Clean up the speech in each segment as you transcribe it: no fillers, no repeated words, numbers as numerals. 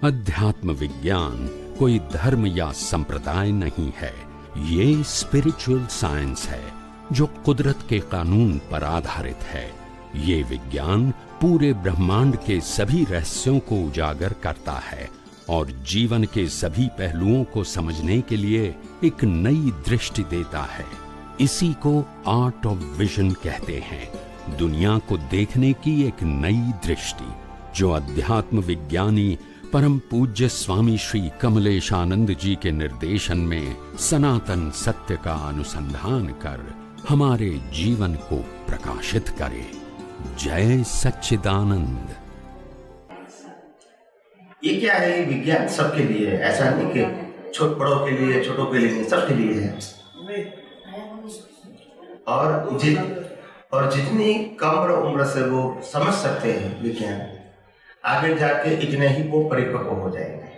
अध्यात्म विज्ञान कोई धर्म या संप्रदाय नहीं है, ये स्पिरिचुअल साइंस है जो कुदरत के कानून पर आधारित है। ये विज्ञान पूरे ब्रह्मांड के सभी रहस्यों को उजागर करता है और जीवन के सभी पहलुओं को समझने के लिए एक नई दृष्टि देता है। इसी को आर्ट ऑफ विजन कहते हैं, दुनिया को देखने की एक नई दृष्टि, जो अध्यात्म विज्ञानी परम पूज्य स्वामी श्री कमलेशानंद जी के निर्देशन में सनातन सत्य का अनुसंधान कर हमारे जीवन को प्रकाशित करे। जय सच्चिदानंद। ये क्या है? ये विज्ञान सबके लिए है, ऐसा नहीं कि छोट बड़ों के लिए, छोटों के लिए, सबके लिए है। और जितनी कम उम्र से वो समझ सकते हैं विज्ञान, आगे जाके इतने ही वो परिपक्व हो जाएंगे,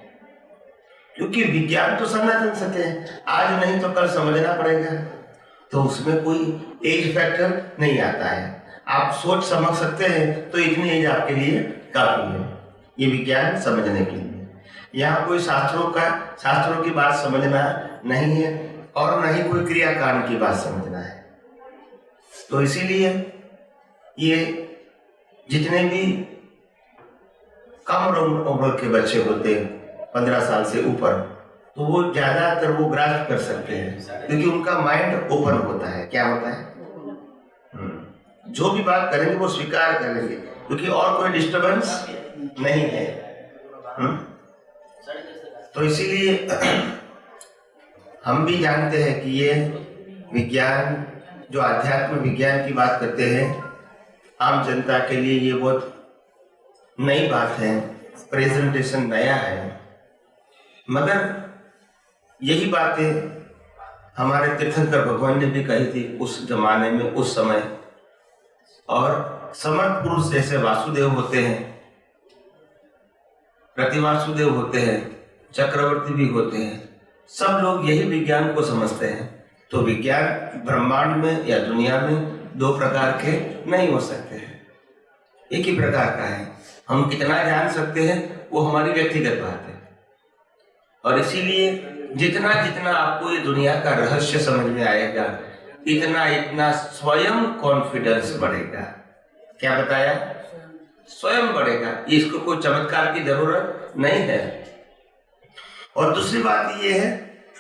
क्योंकि विज्ञान तो सनातन सत्य है। आज नहीं तो कल समझना पड़ेगा, तो उसमें कोई एज फैक्टर नहीं आता है। आप सोच समझ सकते हैं तो इतनी एज आपके लिए काफी है ये विज्ञान समझने के लिए। यहाँ कोई शास्त्रों की बात समझना नहीं है और न ही कोई क्रियाकांड की बात समझना है। तो इसीलिए ये जितने भी कम उम्र के बच्चे होते हैं 15 साल से ऊपर, तो वो ज्यादातर वो ग्रास्प कर सकते हैं, क्योंकि उनका माइंड ओपन होता है। क्या होता है? जो भी बात करेंगे वो स्वीकार करेंगे, क्योंकि और कोई डिस्टरबेंस नहीं है। तो इसीलिए हम भी जानते हैं कि ये विज्ञान, जो आध्यात्म विज्ञान की बात करते हैं, आम जनता के लिए ये बहुत नई बात है, प्रेजेंटेशन नया है। मगर यही बातें हमारे तीर्थंकर भगवान ने भी कही थी उस जमाने में, उस समय। और समर्थ पुरुष जैसे वासुदेव होते हैं, प्रतिवासुदेव होते हैं, चक्रवर्ती भी होते हैं, सब लोग यही विज्ञान को समझते हैं। तो विज्ञान ब्रह्मांड में या दुनिया में दो प्रकार के नहीं हो सकते हैं, एक ही प्रकार का है। हम कितना जान सकते हैं वो हमारी व्यक्तिगत बात है। और इसीलिए जितना जितना आपको ये दुनिया का रहस्य समझ में आएगा, इतना इतना स्वयं कॉन्फिडेंस बढ़ेगा। क्या बताया? स्वयं बढ़ेगा। इसको कोई चमत्कार की जरूरत नहीं है। और दूसरी बात ये है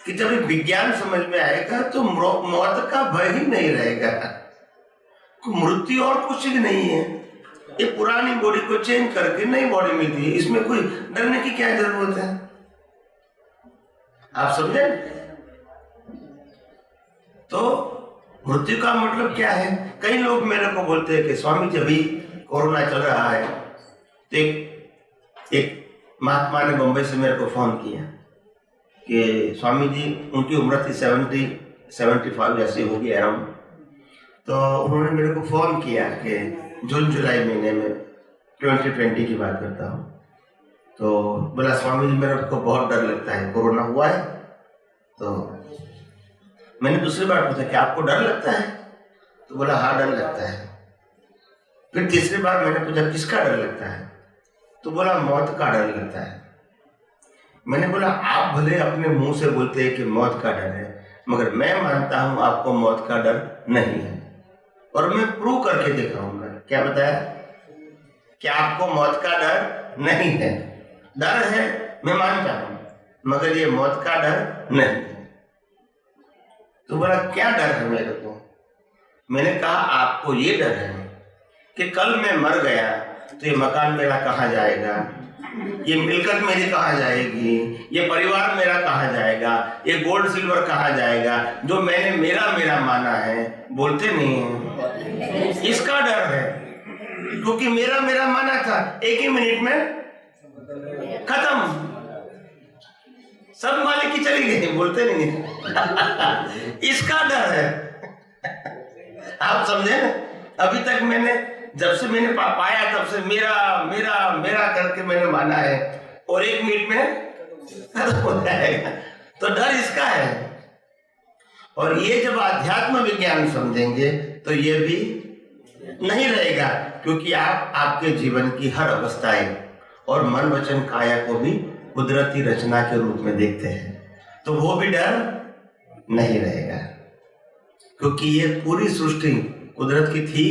कि जब विज्ञान समझ में आएगा तो मौत का भय ही नहीं रहेगा। मृत्यु और कुछ भी नहीं है। ये पुरानी बॉडी को चेंज करके नई बॉडी मिलती है, इसमें कोई डरने की क्या जरूरत है? आप समझे? तो मृत्यु का मतलब क्या है? कई लोग मेरे को बोलते हैं कि स्वामी जी अभी कोरोना चल रहा है, तो एक महात्मा ने बंबई से मेरे को फोन किया कि स्वामी जी, उनकी उम्र थी 75 जैसी होगी अराउंड। तो उन्होंने मेरे को फोन किया कि जून जुलाई महीने में 2020 की बात करता हूँ। तो बोला स्वामी जी मेरे को बहुत डर लगता है, कोरोना हुआ है। तो मैंने दूसरी बार पूछा कि आपको डर लगता है? तो बोला हाँ डर लगता है। फिर तीसरी बार मैंने पूछा किसका डर लगता है? तो बोला मौत का डर लगता है। मैंने बोला आप भले अपने मुंह से बोलते हैं कि मौत का डर है, मगर मैं मानता हूं आपको मौत का डर नहीं है, और मैं प्रूव करके दिखाऊंगा। क्या बताया? कि आपको मौत का डर नहीं है। डर है मैं मानता हूं, मगर ये मौत का डर नहीं है। तो बोला क्या डर है मेरे को? मैंने कहा आपको ये डर है कि कल मैं मर गया तो ये मकान मेरा कहाँ जाएगा, ये मिलकत मेरी कहाँ जाएगी, ये परिवार मेरा कहाँ जाएगा, ये गोल्ड सिल्वर कहाँ जाएगा, जो मैंने मेरा माना है। बोलते नहीं है, इसका डर है, क्योंकि मेरा माना था एक ही मिनट में खत्म, सब मालिक की चली गई। बोलते नहीं है इसका डर है। आप समझे ना? अभी तक मैंने जब से मैंने पाया तब से मेरा करके मैंने माना है, और एक मिनट में खत्म हो जाएगा। तो डर इसका है। और ये जब आध्यात्म विज्ञान समझेंगे तो ये भी नहीं रहेगा, क्योंकि आप आपके जीवन की हर अवस्थाएं और मन वचन काया को भी कुदरती रचना के रूप में देखते हैं, तो वो भी डर नहीं रहेगा, क्योंकि ये पूरी सृष्टि कुदरत की थी,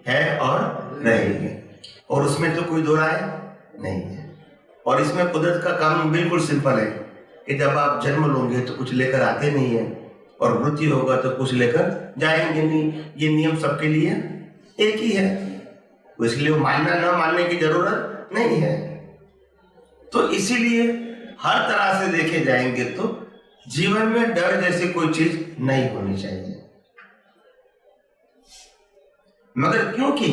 है और रहेगी, और उसमें तो कोई दो राय नहीं है। और इसमें कुदरत का कानून बिल्कुल सिंपल है कि जब आप जन्म लोगे तो कुछ लेकर आते नहीं है, और मृत्यु होगा तो कुछ लेकर जाएंगे नहीं। ये नियम सबके लिए एक ही है, इसलिए वो मानना ना मानने की जरूरत नहीं है। तो इसीलिए हर तरह से देखे जाएंगे तो जीवन में डर जैसी कोई चीज नहीं होनी चाहिए। मगर क्योंकि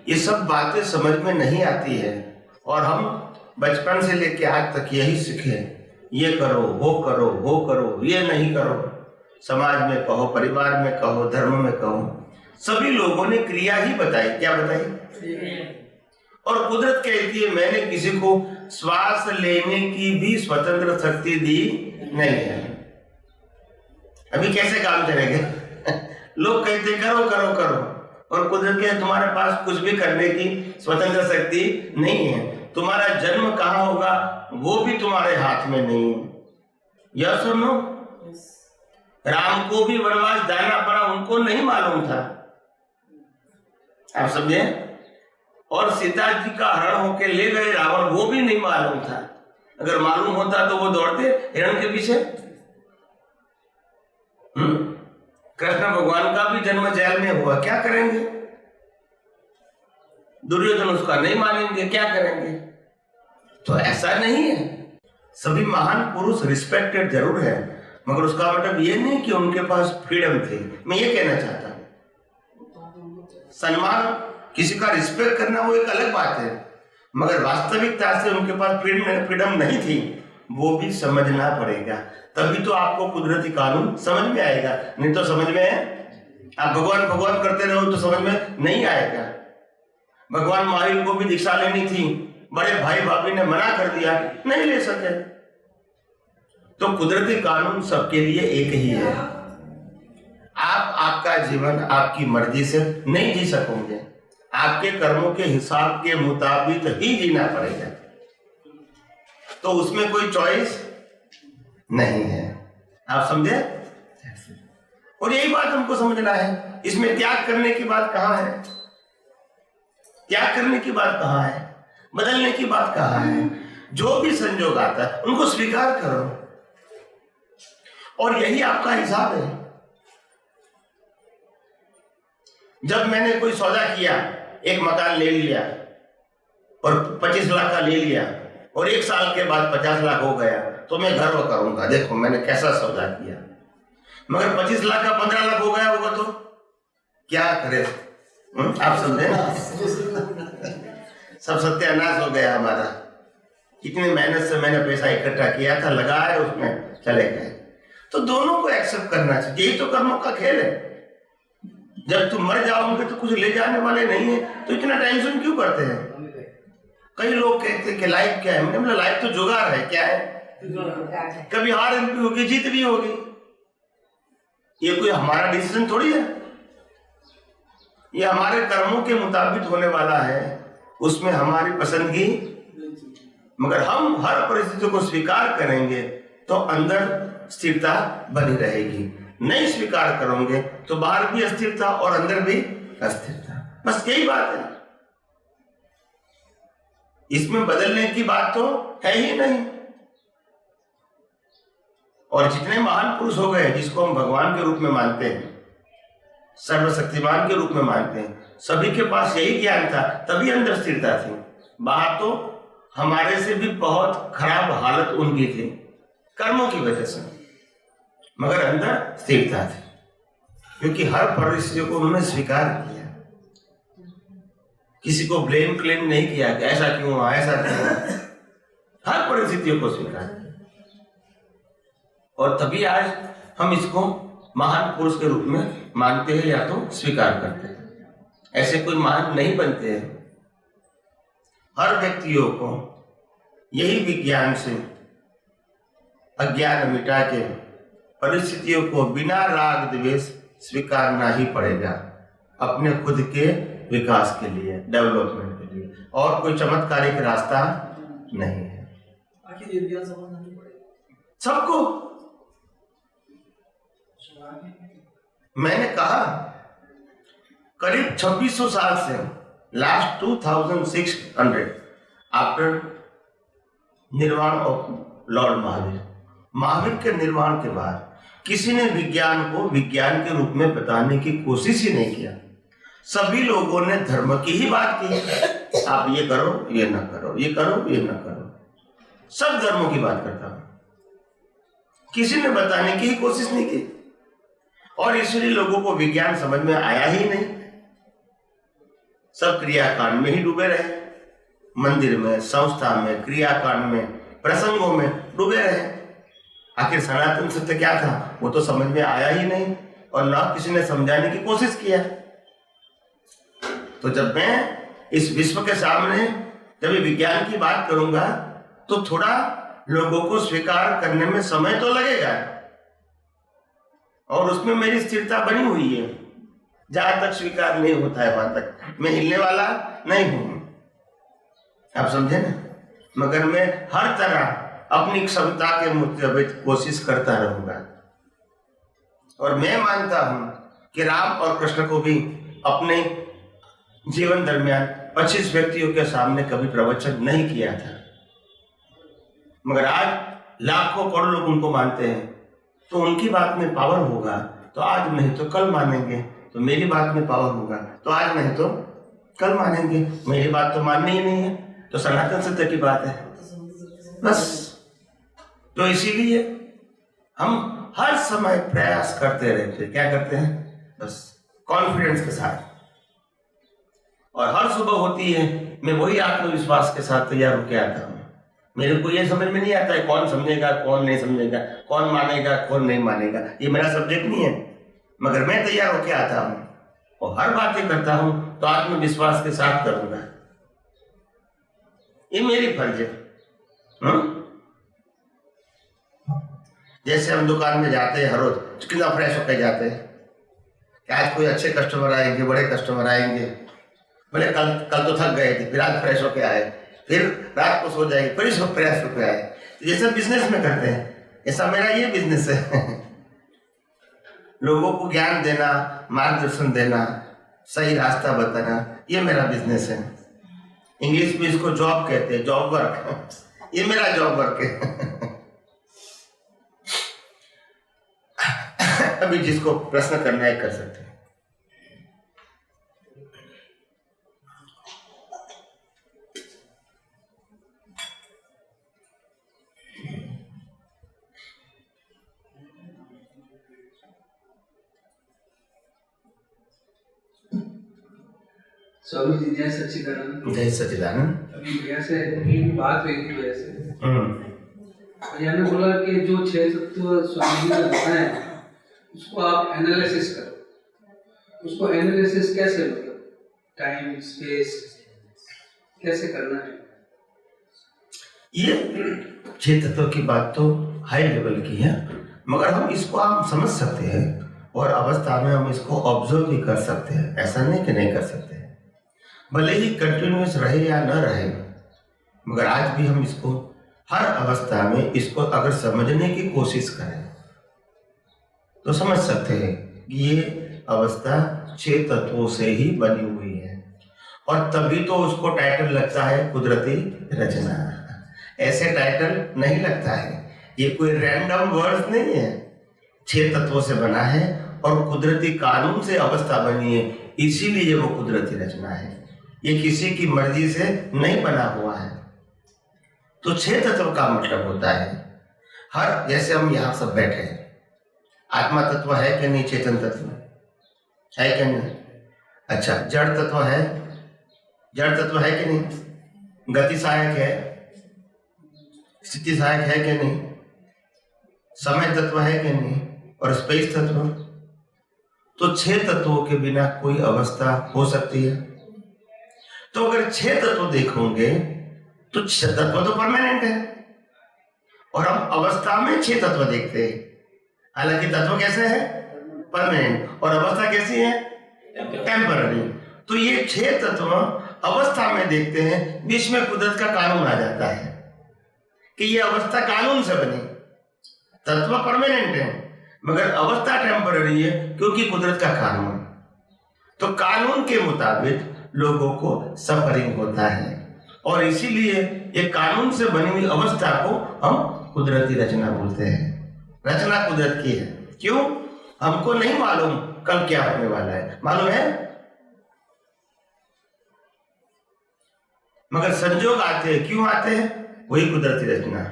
ये सब बातें समझ में नहीं आती है, और हम बचपन से लेके आज तक यही सीखे, ये करो, वो करो, वो करो, ये नहीं करो, समाज में कहो, परिवार में कहो, धर्म में कहो, सभी लोगों ने क्रिया ही बताई। क्या बताई? और कुदरत कहती है मैंने किसी को श्वास लेने की भी स्वतंत्र शक्ति दी नहीं है। अभी कैसे काम करेंगे? लोग कहते करो करो करो, और कुदरत के तुम्हारे पास कुछ भी करने की स्वतंत्र शक्ति नहीं है। तुम्हारा जन्म कहाँ होगा वो भी तुम्हारे हाथ में नहीं है। यह सुनो, राम को भी वनवास जाना पड़ा, उनको नहीं मालूम था, आप समझे? और सीता जी का हरण होके ले गए रावण, वो भी नहीं मालूम था। अगर मालूम होता तो वो दौड़ते हिरण के पीछे। कृष्ण भगवान का भी जन्म जेल में हुआ, क्या करेंगे? दुर्योधन उसका नहीं मानेंगे, क्या करेंगे? तो ऐसा नहीं है। सभी महान पुरुष रिस्पेक्टेड जरूर है, मगर उसका मतलब ये नहीं कि उनके पास फ्रीडम थी। मैं ये कहना चाहता हूं, सम्मान, किसी का रिस्पेक्ट करना वो एक अलग बात है, मगर वास्तविकता से उनके पास फ्रीडम नहीं थी, वो भी समझना पड़ेगा। तभी तो आपको कुदरती कानून समझ में आएगा, नहीं तो समझ में आप भगवान भगवान करते रहो तो समझ में नहीं आएगा। भगवान महावीर को भी दीक्षा लेनी थी, बड़े भाई भाभी ने मना कर दिया, नहीं ले सके। तो कुदरती कानून सबके लिए एक ही है। आप आपका जीवन आपकी मर्जी से नहीं जी सकोगे, आपके कर्मों के हिसाब के मुताबिक ही जीना पड़ेगा। तो उसमें कोई चॉइस नहीं है, आप समझे? और यही बात हमको समझना है। इसमें त्याग करने की बात कहाँ है? त्याग करने की बात कहाँ है? बदलने की बात कहाँ है? जो भी संजोग आता है उनको स्वीकार करो, और यही आपका हिसाब है। जब मैंने कोई सौदा किया, एक मकान ले लिया और 25 लाख का ले लिया, और 1 साल के बाद 50 लाख हो गया, तो मैं गर्व करूंगा, देखो मैंने कैसा सौदा किया। मगर 25 लाख का 15 लाख हो गया होगा तो क्या करे? आप समझे ना? सब सत्यानाश हो गया हमारा। कितनी मेहनत से मैंने पैसा इकट्ठा किया था, लगाया उसमें, चले गए। तो दोनों को एक्सेप्ट करना चाहिए, यही तो कर्मों का खेल है। जब तुम मर जाओगे तो कुछ ले जाने वाले नहीं है, तो इतना टेंशन क्यों करते हैं? कई लोग कहते हैं कि लाइफ क्या है, मैंने बोला लाइफ तो जुगाड़ है। क्या है? कभी हार भी होगी, जीत भी होगी। ये कोई हमारा डिसीजन थोड़ी है, ये हमारे कर्मों के मुताबिक होने वाला है, उसमें हमारी पसंदगी। मगर हम हर परिस्थिति को स्वीकार करेंगे तो अंदर स्थिरता बनी रहेगी। नहीं स्वीकार करोगे तो बाहर भी अस्थिरता और अंदर भी अस्थिरता, बस यही बात है। इसमें बदलने की बात तो है ही नहीं। और जितने महान पुरुष हो गए, जिसको हम भगवान के रूप में मानते हैं, सर्वशक्तिमान के रूप में मानते हैं, सभी के पास यही ज्ञान था, तभी अंदर स्थिरता थी। बाहर तो हमारे से भी बहुत खराब हालत उनकी थी कर्मों की वजह से, मगर अंदर स्थिरता थी, क्योंकि हर परिस्थिति को उन्होंने स्वीकार किया। किसी को ब्लेम क्लेम नहीं किया कि ऐसा क्यों हुआ, ऐसा क्यों हुआ। हर परिस्थितियों को स्वीकार किया, और तभी आज हम इसको महान पुरुष के रूप में मानते हैं या तो स्वीकार करते हैं। ऐसे कोई महान नहीं बनते हैं। हर व्यक्तियों को यही विज्ञान से अज्ञान मिटा के परिस्थितियों को बिना राग द्वेष स्वीकारना ही पड़ेगा, अपने खुद के विकास के लिए, डेवलपमेंट के लिए। और कोई चमत्कारिक रास्ता नहीं है। आखिर ये विज्ञान समझना नहीं पड़ेगा सबको। मैंने कहा करीब 2600 साल से, लास्ट 2600 आफ्टर निर्वाण ऑफ लॉर्ड महावीर के निर्वाण के बाद किसी ने विज्ञान को विज्ञान के रूप में बताने की कोशिश ही नहीं किया। सभी लोगों ने धर्म की ही बात की, आप ये करो ये ना करो, ये करो ये ना करो, सब धर्मों की बात करता हूं, किसी ने बताने की ही कोशिश नहीं की। और इसलिए लोगों को विज्ञान समझ में आया ही नहीं, सब क्रियाकांड में ही डूबे रहे, मंदिर में, संस्था में, क्रियाकांड में, प्रसंगों में डूबे रहे। आखिर सनातन सत्य क्या था वो तो समझ में आया ही नहीं, और ना किसी ने समझाने की कोशिश किया। तो जब मैं इस विश्व के सामने जब विज्ञान की बात करूंगा तो थोड़ा लोगों को स्वीकार करने में समय तो लगेगा, और उसमें मेरी स्थिरता बनी हुई है। जहां तक स्वीकार नहीं होता है वहां तक मैं हिलने वाला नहीं हूं, आप समझे ना। मगर मैं हर तरह अपनी क्षमता के मुताबिक कोशिश करता रहूंगा। और मैं मानता हूं कि राम और कृष्ण को भी अपने जीवन दरमियान 25 व्यक्तियों के सामने कभी प्रवचन नहीं किया था, मगर आज लाखों करोड़ लोग उनको मानते हैं। तो उनकी बात में पावर होगा तो आज नहीं तो कल मानेंगे, तो मेरी बात में पावर होगा तो आज नहीं तो कल मानेंगे। मेरी बात तो माननी ही नहीं है, तो सनातन सत्य की बात है बस। तो इसीलिए हम हर समय प्रयास करते रहते, क्या करते हैं, बस कॉन्फिडेंस के साथ। और हर सुबह होती है मैं वही आत्मविश्वास के साथ तैयार होकर आता हूँ। मेरे को ये समझ में नहीं आता है कौन समझेगा कौन नहीं समझेगा, कौन मानेगा कौन नहीं मानेगा, ये मेरा सब्जेक्ट नहीं है। मगर मैं तैयार होकर आता हूँ और हर बातें करता हूँ तो आत्मविश्वास के साथ करूंगा, ये मेरी फर्ज है। जैसे हम दुकान में जाते हैं हर रोज कितना फ्रेश होकर जाते हैं कि आज कोई अच्छे कस्टमर आएंगे, बड़े कस्टमर आएंगे, बोले कल तो थक गए थे फिर आज फ्रेश होके आए, फिर रात को सो जाएंगे फिर फ्रेश होके आए। जैसे बिजनेस में करते हैं ऐसा मेरा ये बिजनेस है लोगों को ज्ञान देना, मार्गदर्शन देना, सही रास्ता बताना, ये मेरा बिजनेस है। इंग्लिश में इसको जॉब कहते हैं, जॉब वर्क, ये मेरा जॉब वर्क है। अभी जिसको प्रश्न करना है कर सकते हैं। स्वामी जी जय सच्चिदानंद। जय सच्चिदानंद। अभी भैया से बात हुई थी भैया से, भैया ने बोला कि जो 6 तत्व स्वामी जी ने बताए उसको आप एनालिसिस करो। उसको एनालिसिस कैसे, मतलब टाइम स्पेस कैसे करना है? ये 6 तत्वों की बात तो हाई लेवल की है, मगर हम इसको आप समझ सकते हैं और अवस्था में हम इसको ऑब्जर्व भी कर सकते हैं। ऐसा नहीं कि नहीं कर सकते, भले ही कंटिन्यूस रहे या न रहे, मगर आज भी हम इसको हर अवस्था में इसको अगर समझने की कोशिश करें तो समझ सकते हैं कि ये अवस्था 6 तत्वों से ही बनी हुई है। और तभी तो उसको टाइटल लगता है कुदरती रचना। ऐसे टाइटल नहीं लगता है, ये कोई रैंडम वर्ड्स नहीं है। 6 तत्वों से बना है और कुदरती कानून से अवस्था बनी है, इसीलिए वो कुदरती रचना है। ये किसी की मर्जी से नहीं बना हुआ है। तो 6 तत्व का मतलब होता है हर, जैसे हम यहाँ सब बैठे हैं, आत्मा तत्व है कि नहीं, चेतन तत्व है कि नहीं? अच्छा, जड़ तत्व है, जड़ तत्व है कि नहीं? गति सहायक है, स्थिति सहायक है कि नहीं? समय तत्व है कि नहीं? और स्पेस तत्व। तो 6 तत्वों के बिना कोई अवस्था हो सकती है? तो अगर 6 तत्व देखोगे तो 6 तत्व तो परमानेंट है, और हम अवस्था में 6 तत्व देखते हैं। हालांकि तत्व कैसे है, परमानेंट, और अवस्था कैसी है, टेम्पररी। तो ये 6 तत्व अवस्था में देखते हैं, बीच में कुदरत का कानून आ जाता है। कि ये अवस्था कानून से बनी, तत्व परमानेंट है मगर अवस्था टेम्पररी है, क्योंकि कुदरत का कानून। तो कानून के मुताबिक लोगों को सफरिंग होता है, और इसीलिए ये कानून से बनी हुई अवस्था को हम कुदरती रचना बोलते हैं। रचना कुदरत की है। क्यों? हमको नहीं मालूम कल क्या होने वाला है, मालूम है, मगर संजोग आते हैं। क्यों आते हैं? वही कुदरती रचना।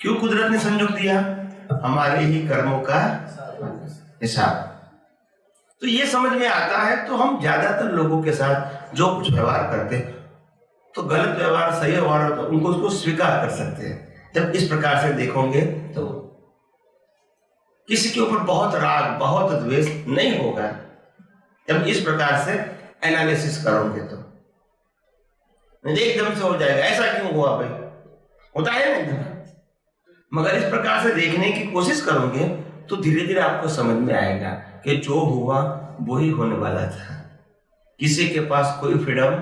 क्यों कुदरत ने संजोग दिया? हमारे ही कर्मों का हिसाब। तो ये समझ में आता है, तो हम ज्यादातर लोगों के साथ जो कुछ व्यवहार करते हैं, तो गलत व्यवहार सही व्यवहार होता है, उनको उसको स्वीकार कर सकते हैं। जब इस प्रकार से देखोगे तो किसी के ऊपर बहुत राग, बहुत द्वेष नहीं होगा। जब इस प्रकार से एनालिसिस करोगे तो एकदम से हो जाएगा, ऐसा क्यों हुआ भाई, होता है ना एकदम। मगर इस प्रकार से देखने की कोशिश करोगे तो धीरे धीरे आपको समझ में आएगा कि जो हुआ वो ही होने वाला था। किसी के पास कोई फ्रीडम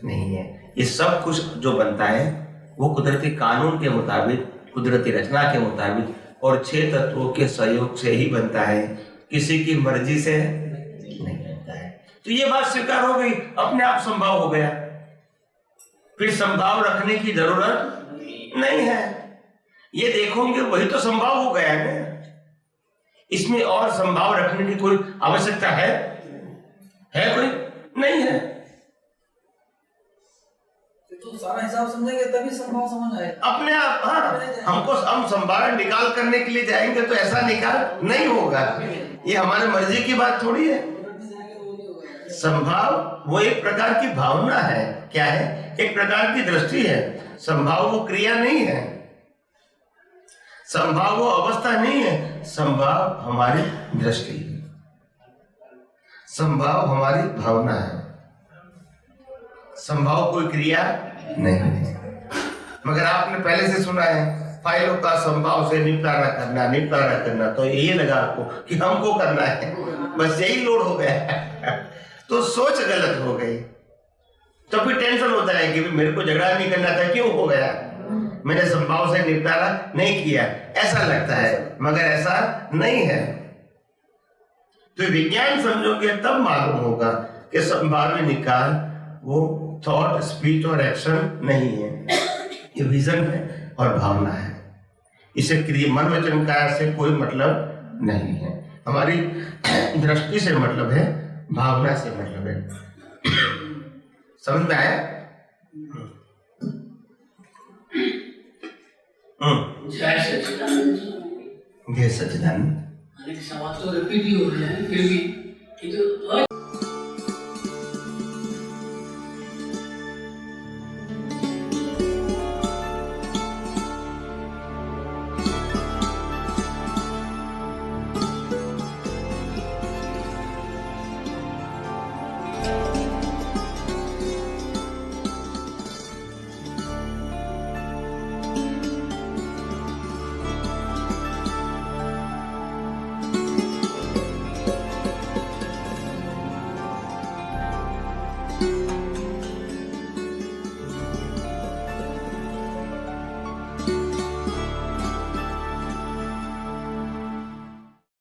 नहीं है। ये सब कुछ जो बनता है वो कुदरती कानून के मुताबिक, कुदरती रचना के मुताबिक और 6 तत्वों के सहयोग से ही बनता है, किसी की मर्जी से नहीं बनता है। तो ये बात स्वीकार हो गई, अपने आप संभव हो गया, फिर संभाव रखने की जरूरत नहीं है। ये देखोगे वही तो संभव हो गया है, इसमें और संभाव रखने की कोई आवश्यकता है कोई नहीं है। तो सारा हिसाब समझेंगे तभी संभव समझ आए अपने आप। हाँ, हम संभावना निकाल करने के लिए जाएंगे तो ऐसा निकाल नहीं होगा। ये हमारे मर्जी की बात थोड़ी है। संभाव वो एक प्रकार की भावना है। क्या है? एक प्रकार की दृष्टि है। संभाव वो क्रिया नहीं है, संभाव वो अवस्था नहीं है। संभाव हमारी दृष्टि है, संभाव हमारी भावना है, संभाव कोई क्रिया नहीं है। मगर आपने पहले से सुना है फाइलों का संभाव से निपटारा करना, तो यही लगा आपको कि हमको करना है, बस यही लोड हो गया। तो सोच गलत हो गई, तो फिर टेंशन होता है कि मेरे को झगड़ा नहीं करना था, क्यों हो गया, मैंने संभाव से निपटारा नहीं किया, ऐसा लगता है, मगर ऐसा नहीं है। तो विज्ञान समझोगे तब मालूम होगा कि संभाव्य निकाल वो थॉट, स्पीच और एक्शन नहीं है, ये विजन है और भावना है। इसे क्रिया, मन वचन काया से कोई मतलब नहीं है। हमारी दृष्टि से मतलब है, भावना से मतलब है। समझ में आया? जय सच्चिदानंद। सवाल तो रिपीट ही हो रहे हैं, फिर भी